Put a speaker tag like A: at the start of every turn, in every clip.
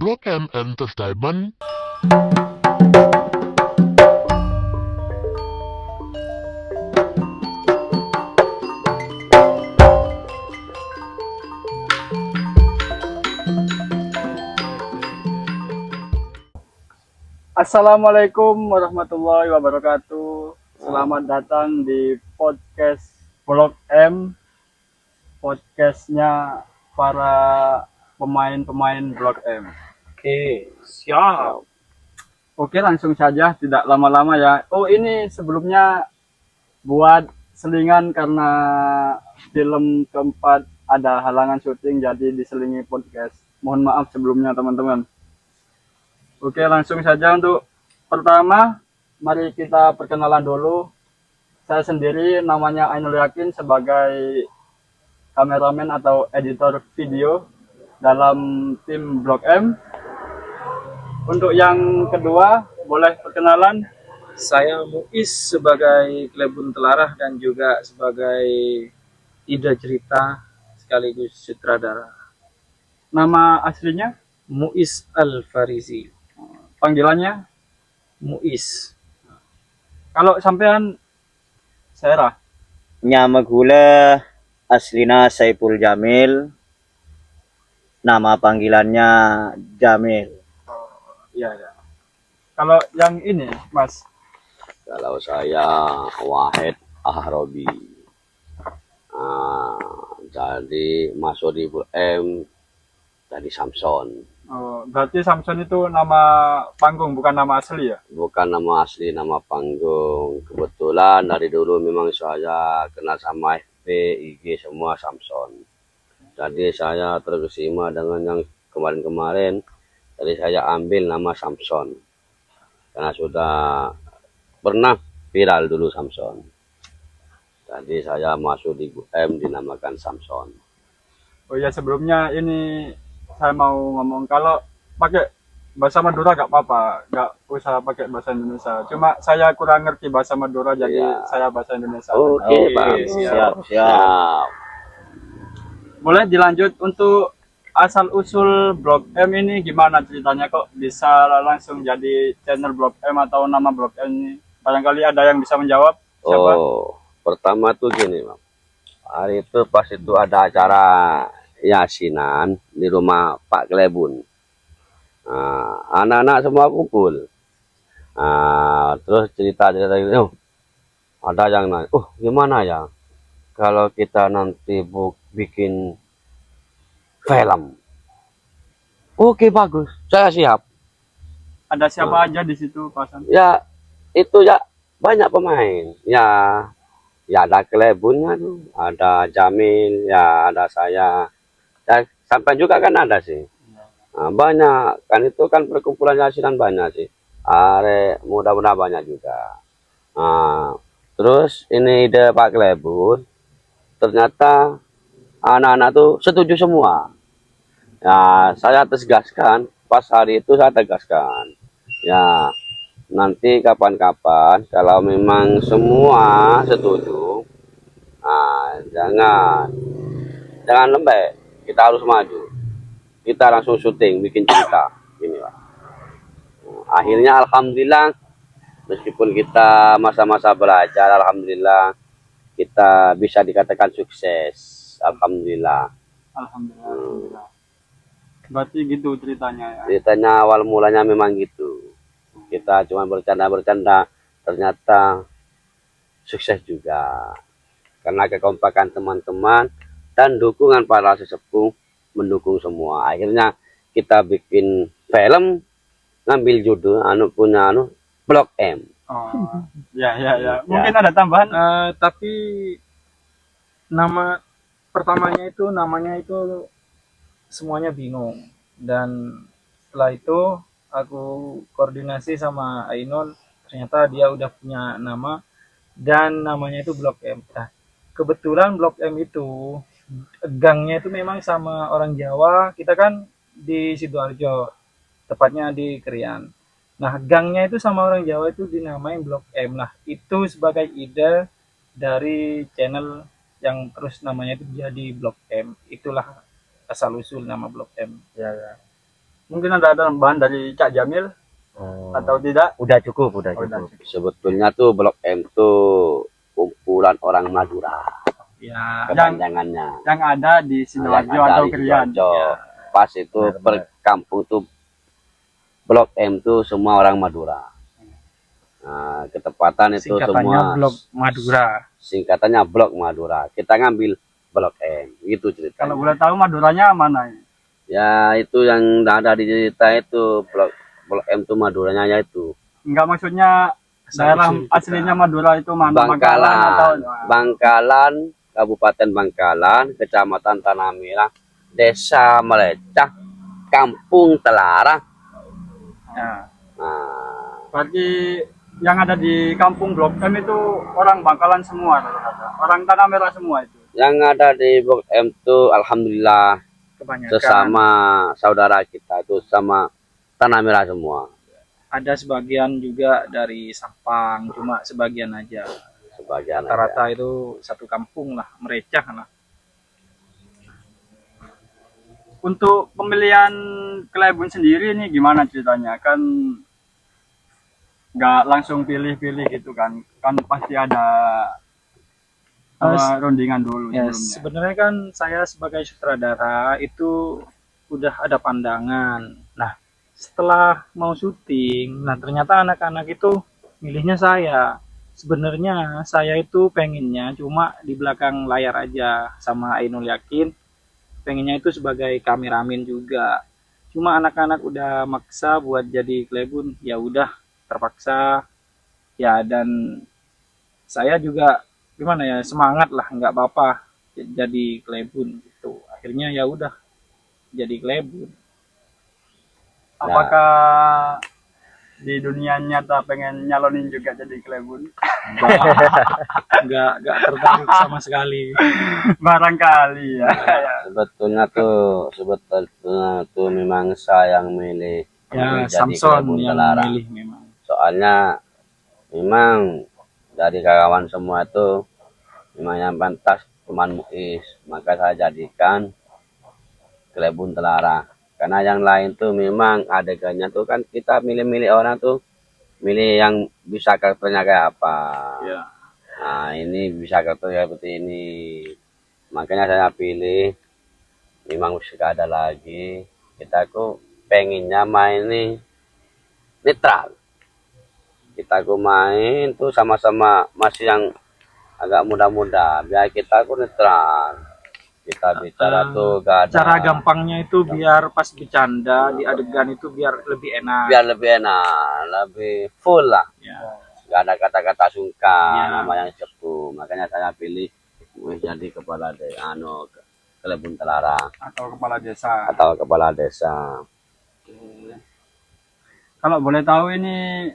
A: Blok M Entertainment.
B: Assalamualaikum warahmatullahi wabarakatuh. Selamat datang di podcast Blok M, podcastnya para pemain-pemain Blok M.
C: Oke, siap.
B: Oke, langsung saja, tidak lama-lama ya. Oh, ini sebelumnya buat selingan karena film keempat ada halangan syuting jadi diselingi podcast. Mohon maaf sebelumnya teman-teman. Oke, langsung saja untuk pertama, mari kita perkenalan dulu. Saya sendiri namanya Ainul Yakin sebagai kameramen atau editor video dalam tim Blok M. Untuk yang kedua, boleh perkenalan.
C: Saya Muiz sebagai Klebun Telarah dan juga sebagai ide cerita sekaligus sutradara.
B: Nama aslinya,
C: Muiz Al-Farizi.
B: panggilannya.
C: Muiz.
B: Kalau sampean Sarah,
D: Nama gula aslina Saiful Jamil. Nama panggilannya Jamil.
B: iya ya. Kalau yang ini, Mas,
E: Kalau saya Wahid Ahrobi, jadi masuk di Blok M jadi Samson,
B: oh, berarti Samson itu nama panggung bukan nama asli ya?
E: bukan nama asli, nama panggung. Kebetulan dari dulu memang saya kenal sama FB, IG semua Samson. Jadi saya terkesima dengan yang kemarin-kemarin, jadi saya ambil nama Samson karena sudah pernah viral dulu Samson. Jadi saya masuk di Blok M dinamakan Samson.
B: Oh ya, sebelumnya ini saya mau ngomong kalau pakai bahasa Madura gak apa-apa, gak usah pakai bahasa Indonesia. Cuma saya kurang ngerti bahasa Madura jadi
E: Iya.
B: saya bahasa Indonesia.
E: Oke, Bang. Siap.
B: Boleh dilanjut untuk asal usul Blok M ini gimana ceritanya kok bisa langsung jadi channel Blok M atau nama Blok M ini? Barangkali ada yang bisa menjawab. Siapa?
E: Oh, pertama tuh gini, Bang. Hari itu pas itu ada acara yasinan di rumah Pak Klebun. Nah, anak-anak semua kumpul. Nah, terus cerita-cerita gitu. Oh, ada yang nanya, oh gimana ya kalau kita nanti bikin film? Oke, bagus, saya siap.
B: Ada siapa aja di situ, Pak Sam?
E: Ya, itu ya banyak pemain. Ya ada Klebunnya tuh, ada Jamil, ya ada saya. Ya, sampai juga kan ada sih. Nah, banyak kan itu kan perkumpulan yasinan banyak sih. Mudah-mudahan banyak juga. Nah, terus ini ide Pak Klebun, ternyata anak-anak tuh setuju semua. Ya, saya tegaskan, pas hari itu saya tegaskan. Ya, nanti kapan-kapan kalau memang semua setuju, nah, jangan lembek, kita harus maju, kita langsung syuting bikin cerita ini, Pak. Akhirnya alhamdulillah, meskipun kita masa-masa belajar, alhamdulillah kita bisa dikatakan sukses, alhamdulillah.
B: Alhamdulillah. Berarti gitu ceritanya ya.
E: Ceritanya awal mulanya memang gitu, kita cuma bercanda-bercanda, ternyata sukses juga karena kekompakan teman-teman dan dukungan para sesepuh mendukung semua. Akhirnya kita bikin film, ngambil judul Blok M.
B: Oh, ya. Mungkin ada tambahan.
C: Tapi nama pertamanya itu namanya itu semuanya bingung, dan setelah itu aku koordinasi sama Ainul, ternyata dia udah punya nama dan namanya itu Blok M. Nah, kebetulan Blok M itu gangnya itu memang sama orang Jawa, kita kan di Sidoarjo, tepatnya di Krian. Nah, gangnya itu sama orang Jawa itu dinamain Blok M. Nah, itu sebagai ide dari channel yang terus namanya itu jadi Blok M. Itulah asal usul nama Blok M.
B: Ya. Mungkin ada tambahan dari Cak Jamil atau tidak?
D: Udah cukup, udah
B: Oh, udah
D: cukup.
B: cukup.
E: Sebetulnya tuh Blok M tuh kumpulan orang Madura.
C: Ya,
E: Kepanjangannya.
B: Yang ada di Sidoarjo
E: Yang ada
B: atau
E: di
B: Krian.
E: Sidoarjo. Pas itu per kampung tuh Blok M tuh semua orang Madura. Nah, ketepatan itu
C: singkatannya
E: semua
C: Blok Madura.
E: singkatannya Blok Madura. Kita ngambil Blok M. Itu ceritanya.
B: Kalau boleh tahu Maduranya mana?
E: Ya itu yang ada di cerita itu Blok M tuh Maduranya ya itu
B: Enggak, maksudnya daerah
C: Asal-usul kita.
B: aslinya Madura itu mana?
E: Bangkalan,
B: atau
E: Bangkalan, Kabupaten Bangkalan, Kecamatan Tanah Merah, Desa Melecah, Kampung Telarang.
C: Ya.
E: Nah,
B: berarti yang ada di kampung Blok M itu orang Bangkalan semua, rata-rata. Orang Tanah Merah semua itu.
E: yang ada di Blok M tuh alhamdulillah
C: Kebanyakan
E: sesama saudara kita itu sama Tanah Merah semua.
C: ada sebagian juga dari Sampang, cuma sebagian aja.
E: Sebagian aja.
C: Rata-rata itu satu kampung lah, merecah lah.
B: Untuk pemilihan Klebun sendiri ini gimana ceritanya? Kan nggak langsung pilih-pilih gitu kan? Kan pasti ada rundingan dulu
C: Ya,
B: sebelumnya.
C: sebenarnya kan saya sebagai sutradara itu udah ada pandangan. Nah, setelah mau syuting, nah ternyata anak-anak itu milihnya saya. Sebenarnya saya itu pengennya cuma di belakang layar aja sama Ainul Yakin. Pengennya itu sebagai kameramen juga. Cuma anak-anak udah maksa buat jadi Klebun, ya udah terpaksa. Ya dan saya juga gimana ya, semangat lah, nggak apa-apa jadi Klebun gitu. Akhirnya ya udah jadi Klebun.
B: Apakah di dunia nyata pengen nyalonin juga jadi Klebun?
C: Nggak tertarik sama sekali.
B: Barangkali ya.
E: Sebetulnya tuh memang saya yang milih
C: Ya
E: jadi
C: Samson
E: Klebun
C: yang
E: Telarang.
C: milih memang.
E: Soalnya memang dari kawan semua itu memang yang pantas teman Muiz, maka saya jadikan Klebun Telarang. Karena yang lain tuh memang adegannya tuh kan kita milih-milih orang tuh milih yang bisa karakternya kayak apa.
B: Ya.
E: Nah ini bisa karakternya seperti ini. Makanya saya pilih. Memang sudah ada lagi. Kita tuh pengennya main nih netral. Kita tuh main tuh sama-sama masih yang agak muda-muda. Biar kita tuh netral. Kita bicara tuh gak ada.
C: Cara gampangnya itu biar pas bercanda di adegan itu biar lebih enak.
E: Biar lebih enak, lebih full lah.
C: Ya.
E: Gak ada kata-kata sungkan,
C: Ya.
E: nama yang cepu. Makanya saya pilih jadi kepala Klebun Telarang
B: Atau kepala desa.
E: atau kepala desa.
B: Kalau boleh tahu ini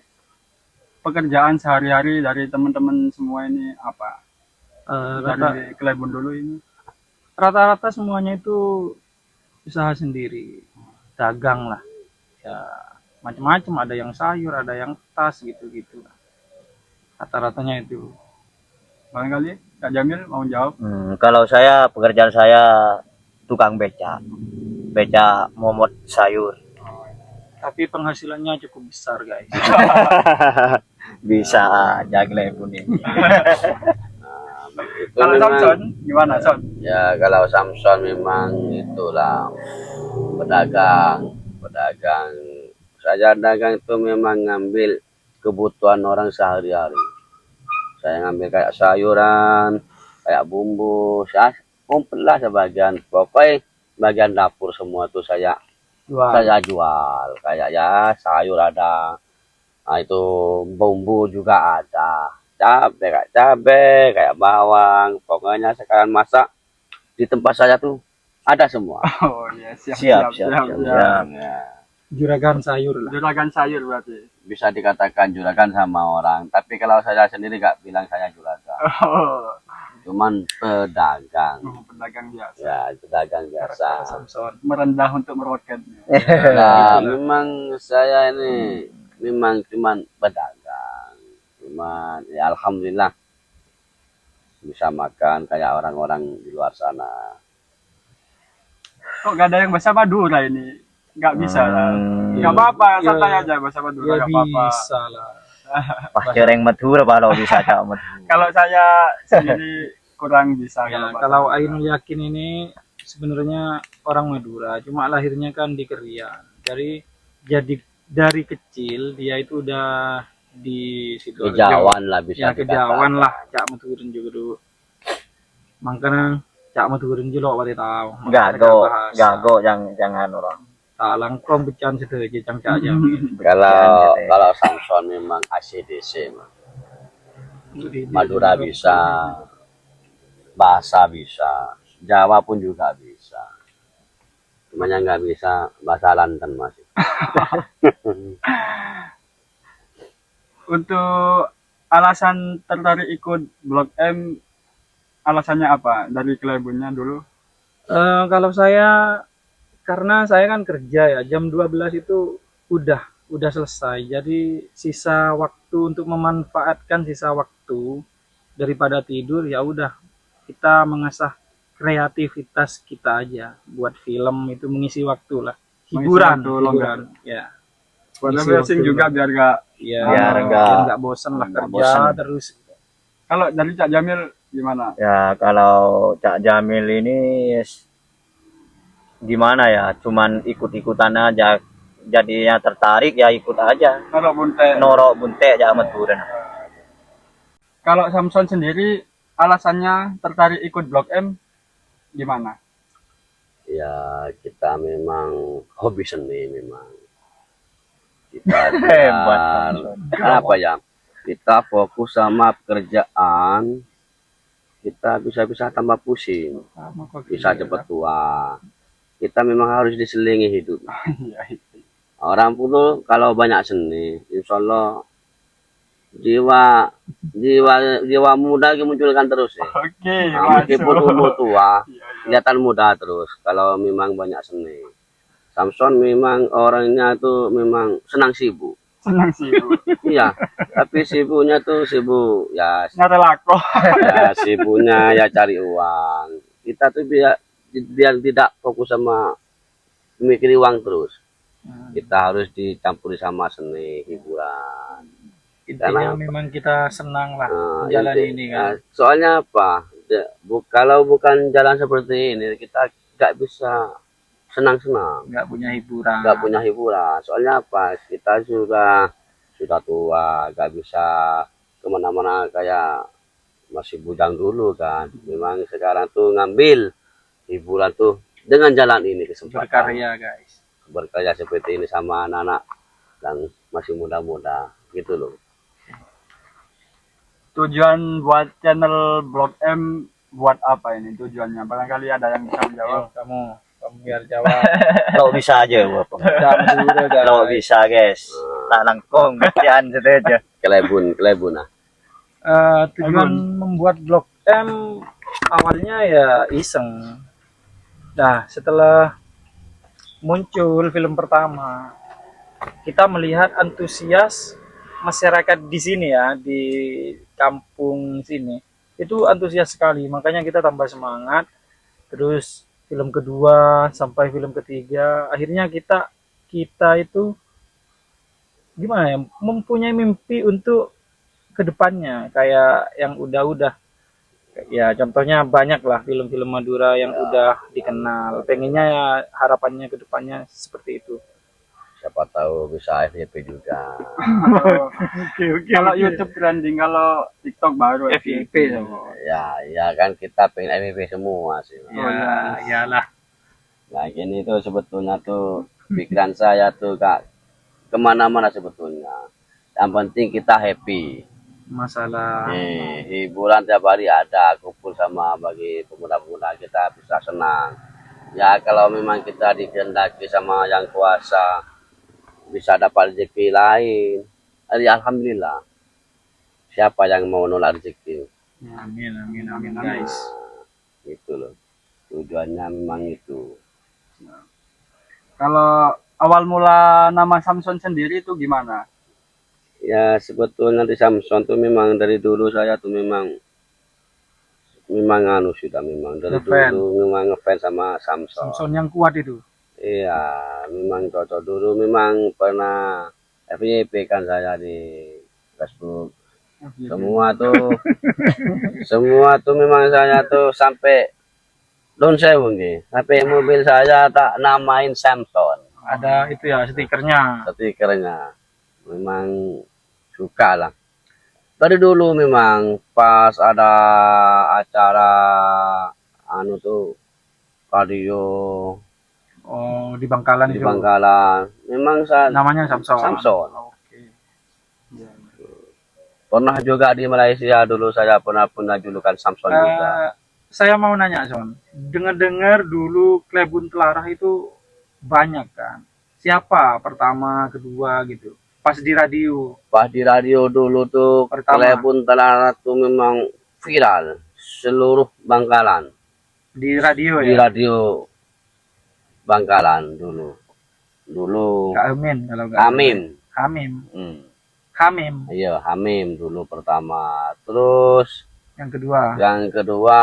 B: pekerjaan sehari-hari dari teman-teman semua ini apa? Dari Klebun dulu ini.
C: Rata-rata semuanya itu usaha sendiri, dagang lah. Ya macam-macam, ada yang sayur, ada yang tas gitu-gitu. Rata-ratanya itu.
B: Barangkali Kak Jamil mau jawab?
D: Kalau saya pekerjaan saya tukang beca momot sayur.
C: Tapi penghasilannya cukup besar guys.
D: Bisa aja Klebun ini.
E: Itu
B: Kalau
E: memang-
B: Samson gimana Son?
E: Ya kalau Samson memang itulah pedagang. Saya dagang itu memang ngambil kebutuhan orang sehari-hari. Saya ngambil kayak sayuran, kayak bumbu, saya kumpul lah sebagian. Pokoknya bagian dapur semua tuh saya jual. Kayak ya sayur ada, nah itu bumbu juga ada. Cabai, kayak bawang, pokoknya sekarang masak di tempat saya tuh ada semua.
B: Oh iya,
D: Siap.
E: Ya,
C: Juragan sayur lah.
B: Juragan sayur berarti.
E: bisa dikatakan juragan sama orang, tapi kalau saya sendiri nggak bilang saya juragan,
B: Oh,
E: cuman pedagang.
B: pedagang biasa.
E: Ya, pedagang biasa.
C: Samson.
B: Merendah untuk meroket.
E: Nah, memang saya ini memang cuman pedagang. Cuman ya alhamdulillah bisa makan kayak orang-orang di luar sana.
B: Kok gak ada yang bahasa Madura ini? nggak bisa lah. Nggak apa-apa, santai aja bahasa Madura,
C: Ya
B: nggak apa-apa.
C: bisa lah.
D: Pas cereng Madura kalau bisa Cak Madura.
B: Kalau saya sendiri kurang bisa.
C: Ya,
B: Pak.
C: kalau Ainul Yakin ini sebenarnya orang Madura, cuma lahirnya kan di Kerian. Jadi dari kecil dia itu udah di Sidoarjo.
E: Kejauhan lah bisa
C: Ya kejauhan lah Cak Maturin juga dulu. Makanya Cak Maturin juga lo tahu.
D: Gago jangan orang.
C: Tak langkong pecahan situ jejang Cak aja.
E: Kalau Samson memang ACDC mah. Madura bisa, bahasa bisa, Jawa pun juga bisa. Cuma yang nggak bisa bahasa London masih.
B: Untuk alasan tertarik ikut Blok M, alasannya apa? Dari kelebunnya dulu?
C: Kalau saya karena saya kan kerja ya jam 12 itu udah selesai. Jadi sisa waktu untuk memanfaatkan sisa waktu daripada tidur ya udah kita mengasah kreativitas kita aja buat film itu mengisi waktu lah. Hiburan. Ya.
B: Buat
C: Isi
B: refreshing
C: waktu
B: juga
C: luang.
B: biar nggak.
C: Ya,
D: Biar
C: nggak bosan lah
D: nggak
C: kerja
D: bosan.
C: terus.
B: Kalau dari Cak Jamil gimana?
D: Ya kalau Cak Jamil ini gimana ya, cuman ikut-ikutan aja. Jadinya tertarik ya ikut aja.
B: Kalau Bunte,
D: Norok bunte Cak Madura.
B: kalau Samson sendiri alasannya tertarik ikut Blok M gimana?
E: Ya kita memang hobi seni memang. Kita
D: Hebat,
E: apa ya? Kita fokus sama pekerjaan. Kita bisa tambah pusing, bisa cepat tua. Kita memang harus diselingi hidup. Orang pun kalau banyak seni, insya Allah jiwa muda dimunculkan terus ya.
B: Oke,
E: Nah, meskipun
B: masuk.
E: umur tua, kelihatan muda terus kalau memang banyak seni. Samson memang orangnya tuh memang senang sibuk.
B: Senang sih, Bu.
E: Iya, tapi sibuknya tuh sibuk ya,
B: Nyari lako.
E: ya sibuknya ya cari uang. Kita tuh biar tidak fokus sama memikir uang terus. Kita harus dicampuri sama seni hiburan.
C: Intinya
E: Karena
C: memang kita senang lah
E: Nah,
C: menjalani ini kan.
E: soalnya apa? Kalau bukan jalan seperti ini, kita nggak bisa senang-senang,
C: Nggak punya hiburan.
E: nggak punya hiburan. Soalnya apa? Kita sudah tua, nggak bisa kemana-mana kayak masih bujang dulu kan. Memang sekarang tuh ngambil hiburan tuh dengan jalan ini kesempatan.
C: Berkarya guys.
E: Berkarya seperti ini sama anak-anak yang masih muda-muda gitu loh.
B: Tujuan buat channel Blok M buat apa ini tujuannya? Barangkali ada yang bisa menjawab.
C: Ayo, kamu biar jawab.
D: Kalau bisa aja Bapak. Kalau bisa guys. Tak langkong kerjaan situ aja.
E: Kelebun nah.
C: Tujuan membuat Blok M awalnya ya iseng. Nah, setelah muncul film pertama, kita melihat antusias masyarakat di sini ya, di kampung sini. Itu antusias sekali, makanya kita tambah semangat. Terus film kedua sampai film ketiga, akhirnya kita itu gimana ya, mempunyai mimpi untuk kedepannya kayak yang udah ya contohnya banyak lah film-film Madura yang udah dikenal, pengennya ya harapannya kedepannya seperti itu.
E: Siapa tahu bisa FYP juga.
B: Kalau YouTube trending, kalau TikTok baru
C: FYP
E: Ya kan kita pengen FYP semua sih.
C: ya iyalah.
E: Nah gini tuh sebetulnya tuh pikiran saya tuh Kak kemana-mana sebetulnya. Yang penting kita happy.
C: Masalah
E: Hiburan tiap hari ada, kumpul sama bagi pemuda-pemuda kita bisa senang. Ya kalau memang kita dikehendaki sama yang kuasa bisa dapat rezeki lain, ya alhamdulillah. Siapa yang mau nolak rezeki?
C: amin guys.
E: Gitu loh. Tujuannya memang itu.
B: Kalau awal mula nama Samson sendiri itu gimana?
E: Ya sebetulnya di Samson tuh memang dari dulu saya tuh memang sudah memang dari
C: Ngefans.
E: dulu memang ngefans sama Samson.
C: Samson yang kuat itu.
E: Iya, memang cocok dulu. Memang pernah FYP kan saya di Facebook. Semua tuh memang saya tuh sampai Don sewu nggih. Sampai mobil saya tak namain Samson.
C: Ada itu ya stikernya.
E: Stikernya. Memang suka lah. Dari dulu memang pas ada acara anu tuh radio
C: Oh, di Bangkalan
E: di
C: itu.
E: Bangkalan. Memang saya
C: Namanya Samson.
E: Samson.
C: Oke.
E: Pernah juga di Malaysia dulu saya pernah punya julukan Samson juga.
C: Saya mau nanya, Son. Dengar-dengar dulu Klebun Telarah itu banyak kan? Siapa pertama, kedua gitu? Pas di radio.
E: Pas di radio dulu tuh
C: Pertama.
E: Klebun Telarah tuh memang viral seluruh Bangkalan.
C: Di radio
E: Di
C: ya?
E: radio Bangkalan dulu. Dulu
C: Kak Amin kalau nggak
E: Hamim.
C: salah. Hamim.
E: Hmm.
C: Hamim.
E: Iya, Hamim dulu pertama. Terus
C: Yang kedua.
E: yang kedua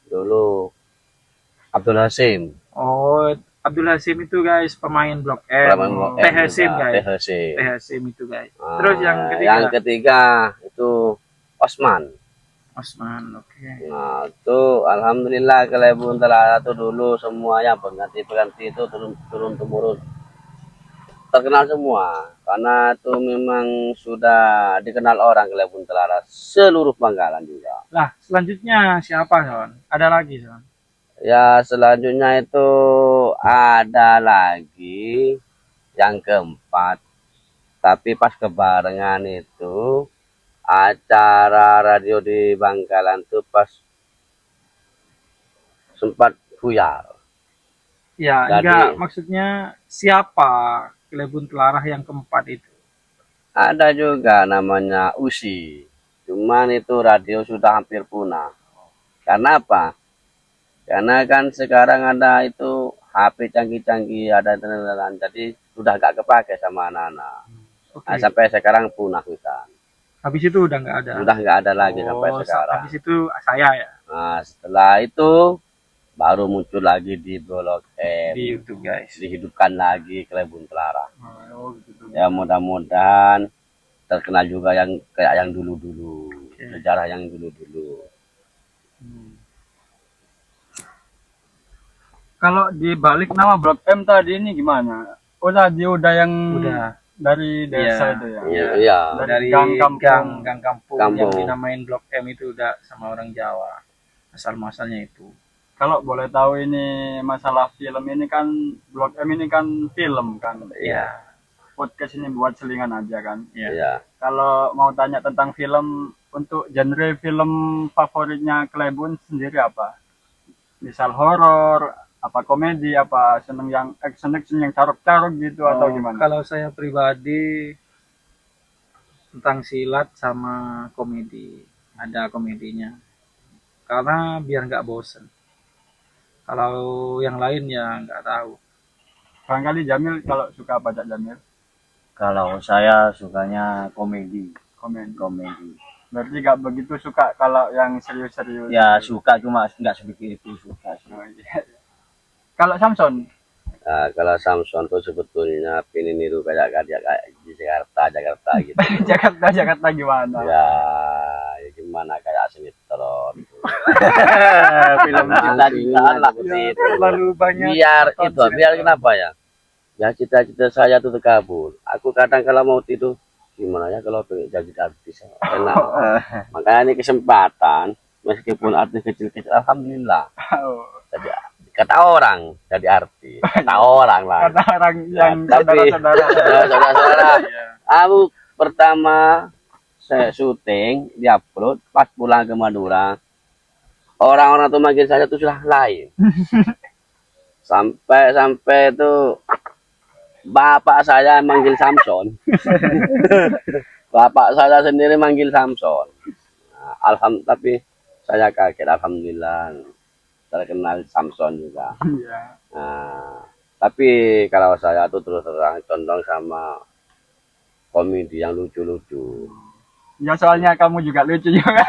E: dulu Abdul Hasim.
C: Oh, Abdul Hasim itu guys pemain Blok M.
E: Pemain Blok M
C: Teh Hasim
E: juga,
C: guys.
E: Teh Hasim.
C: Teh Hasim itu guys.
E: Ah,
C: Terus yang ketiga.
E: Yang ketiga itu Osman.
C: Osman, oke.
E: Nah, itu alhamdulillah Klebun Telarah itu dulu semuanya pengganti itu turun temurun terkenal semua karena itu memang sudah dikenal orang Klebun Telarah seluruh Bangkalan juga.
C: Lah, selanjutnya siapa, Son? Ada lagi, Son?
E: Ya selanjutnya itu ada lagi yang keempat, tapi pas kebarengan itu acara radio di Bangkalan tuh pas sempat buyar.
C: Ya,
E: Jadi-
C: enggak, maksudnya siapa Klebun Telarah yang keempat itu?
E: Ada juga namanya USI, cuman itu radio sudah hampir punah. Karena apa? Karena kan sekarang ada itu HP canggih-canggih, ada internet, jadi sudah gak kepake sama anak-anak.
C: Oke.
E: Nah, sampai sekarang punah hutan.
C: Habis itu udah nggak ada.
E: Sudah nggak ada lagi sampai
C: Oh,
E: sekarang.
C: habis itu saya ya
E: Nah, setelah itu baru muncul lagi di Blok M,
C: di YouTube, guys.
E: dihidupkan lagi Klebun Telarah.
C: Oh, gitu.
E: Ya mudah-mudahan terkenal juga yang kayak yang dulu-dulu,
C: Oke.
E: sejarah yang dulu-dulu.
B: Kalau dibalik nama Blok M tadi ini gimana? Oh tadi udah yang
C: Udah
B: dari desa
C: Iya.
B: itu ya?
E: Iya, iya.
C: dari
B: gang kampung.
C: gang kampung
E: Kampung.
C: yang dinamain Blok M itu udah sama orang Jawa. Asal-muasalnya itu.
B: Kalau boleh tahu ini masalah film ini kan Blok M ini kan film kan.
C: Iya.
B: Podcast ini buat selingan aja kan.
C: Iya.
E: Iya.
B: Kalau mau tanya tentang film, untuk genre film favoritnya Klebun sendiri apa? Misal horor, apa komedi, apa seneng yang action yang carok-carok gitu atau
C: Oh,
B: gimana?
C: kalau saya pribadi tentang silat sama komedi, ada komedinya. Karena biar nggak bosen. Kalau yang lain ya nggak tahu.
B: Barangkali Jamil kalau suka baca Jamil
D: Kalau saya sukanya komedi.
B: komen.
D: Komedi.
B: Berarti gak begitu suka kalau yang serius-serius.
D: Ya suka cuma nggak sedikit itu suka.
B: Oh, iya. Kalau Samson,
E: Nah, kalau Samson tuh sebetulnya pengen niru kayak di Jakarta gitu.
B: Jakarta gimana?
E: Ya, ya gimana kayak sinetron.
D: Film
E: Nah,
D: cinta-cintaan lah.
E: seperti itu.
C: Terlalu banyak.
E: Biar
C: nonton
E: itu, biar kenapa ya? Ya cita-cita saya tuh terkabul. Aku kadang kalau mau tidur, gimana ya kalau pengen jadi artis enak. Makanya ini kesempatan, meskipun artis kecil-kecil, alhamdulillah.
B: Oh,
E: Jadi, kata orang jadi artis, kata orang lah.
B: kata orang yang
E: Ya, tapi-
B: saudara-saudara.
E: Ya, saudara-saudara, aku pertama saya syuting, diupload, pas pulang ke Madura, orang-orang tuh manggil saya tuh sudah lain. Sampai itu bapak saya manggil Samson. Bapak saya sendiri manggil Samson. Nah, tapi saya kaget, alhamdulillah terkenal Samson juga.
B: Iya.
E: Nah, tapi kalau saya tuh terus terang condong sama komedi yang lucu-lucu.
B: Ya soalnya kamu juga lucu juga.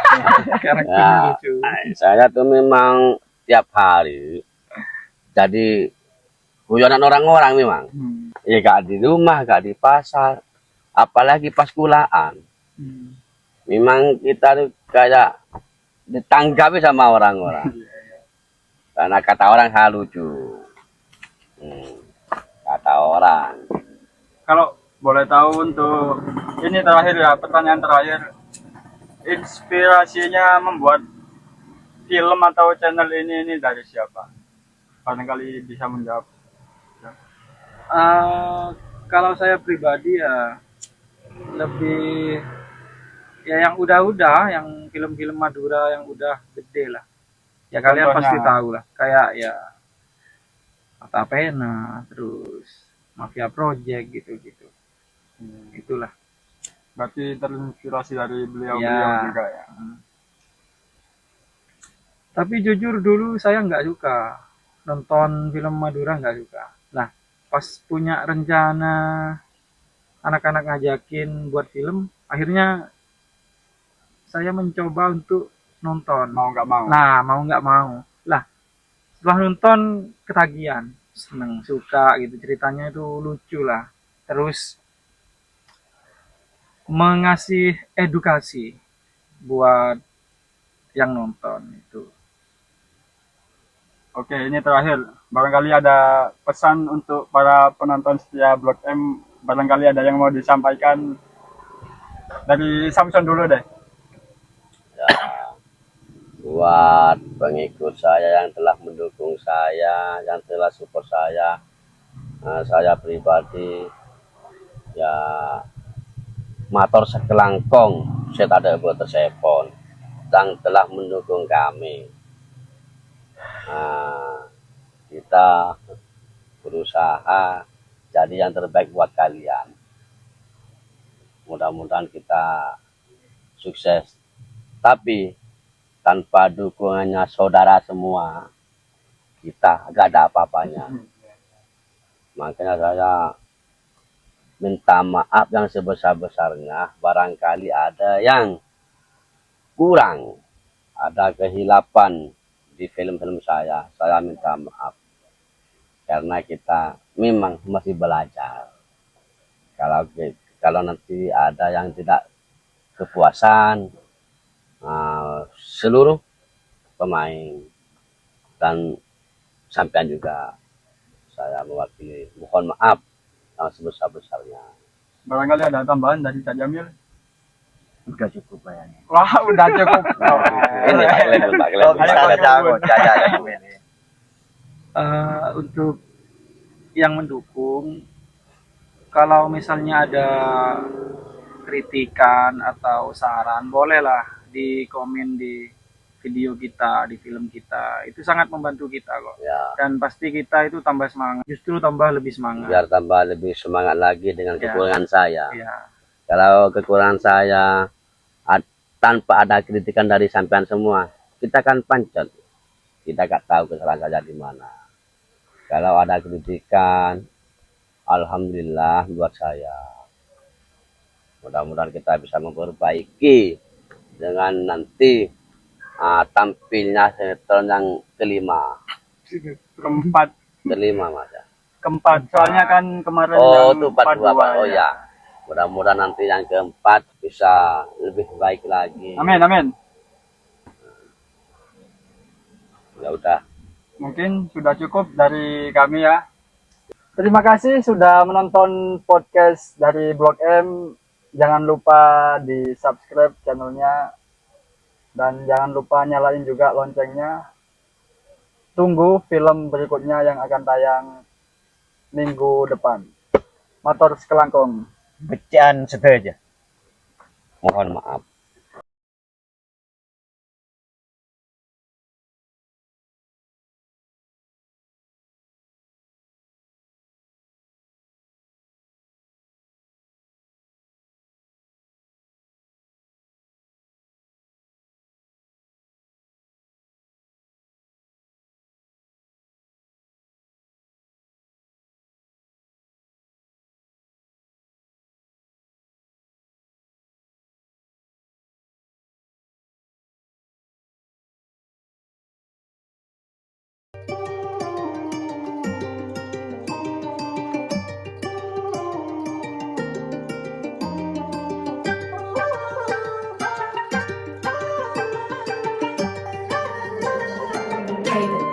C: Karakternya
E: Ya,
C: lucu.
E: saya tuh memang tiap hari jadi guyonan orang-orang memang.
B: Hmm.
E: Ya gak di rumah, gak di pasar, apalagi pas kulaan.
B: Hmm.
E: Memang kita tuh kayak ditanggapi sama orang-orang. Karena kata orang hal lucu. Kata orang.
B: Kalau boleh tahu untuk ini terakhir ya, pertanyaan terakhir. Inspirasinya membuat film atau channel ini dari siapa? Barangkali bisa menjawab.
C: Kalau saya pribadi ya lebih ya yang udah yang film-film Madura yang udah gede lah. Ya kalian
B: Contohnya?
C: pasti tahu lah. Kayak ya Mata Pena, terus Mafia Project gitu-gitu. Itulah.
B: Berarti terinspirasi dari beliau-beliau
C: Ya.
B: juga ya.
C: Tapi jujur dulu saya nggak suka nonton film Madura, nggak suka. Nah, pas punya rencana anak-anak ngajakin buat film, akhirnya saya mencoba untuk nonton.
B: Mau nggak mau.
C: Nah, mau nggak mau. Lah, setelah nonton ketagihan, seneng, suka gitu. Ceritanya itu lucu lah. Terus mengasih edukasi buat yang nonton itu.
B: Oke, ini terakhir. Barangkali ada pesan untuk para penonton setia Blok M. Barangkali ada yang mau disampaikan dari Samson dulu deh.
E: Ya, buat pengikut saya yang telah mendukung saya, yang telah support saya pribadi, ya matur sekelangkong, saya tak ada buat tersepon, yang telah mendukung kami. Kita berusaha jadi yang terbaik buat kalian. Mudah-mudahan kita sukses. Tapi tanpa dukungannya saudara semua, kita gak ada apa-apanya. Makanya saya minta maaf yang sebesar-besarnya. Barangkali ada yang kurang, ada kehilapan di film-film saya minta maaf. Karena kita memang masih belajar. Kalau nanti ada yang tidak kepuasan, seluruh pemain dan sampean juga, saya mewakili mohon maaf yang sebesar-besarnya.
B: Barangkali ada tambahan dari Cak Jamil.
D: Udah cukup kayaknya.
B: Wah, udah cukup.
E: Ini Pak Glenn.
D: Oh, bisa ada jago, jaga ini.
C: Untuk yang mendukung, kalau misalnya ada kritikan atau saran, bolehlah di komen di video kita, di film kita. Itu sangat membantu kita kok.
E: Ya,
C: Dan pasti kita itu tambah semangat, justru tambah lebih semangat.
E: biar tambah lebih semangat lagi dengan
C: Ya.
E: kekurangan saya.
C: Ya,
E: Kalau kekurangan saya tanpa ada kritikan dari sampean semua, kita kan pancet. Kita gak tahu kesalahan saya di mana. Kalau ada kritikan, alhamdulillah buat saya. Mudah-mudahan kita bisa memperbaiki dengan nanti tampilnya sinetron yang kelima. Kelima Mas.
B: Keempat. Soalnya kan kemarin
E: Oh,
B: yang
E: itu part 2 Pak. Oh
B: ya.
E: ya. Mudah-mudahan nanti yang keempat bisa lebih baik lagi.
B: Amin, amin.
E: Ya udah.
B: Mungkin sudah cukup dari kami ya. Terima kasih sudah menonton podcast dari Blok M. Jangan lupa di subscribe channelnya. Dan jangan lupa nyalain juga loncengnya. Tunggu film berikutnya yang akan tayang minggu depan. Matur sekelangkong.
D: Becian saja.
E: Mohon maaf.
F: Entertainment.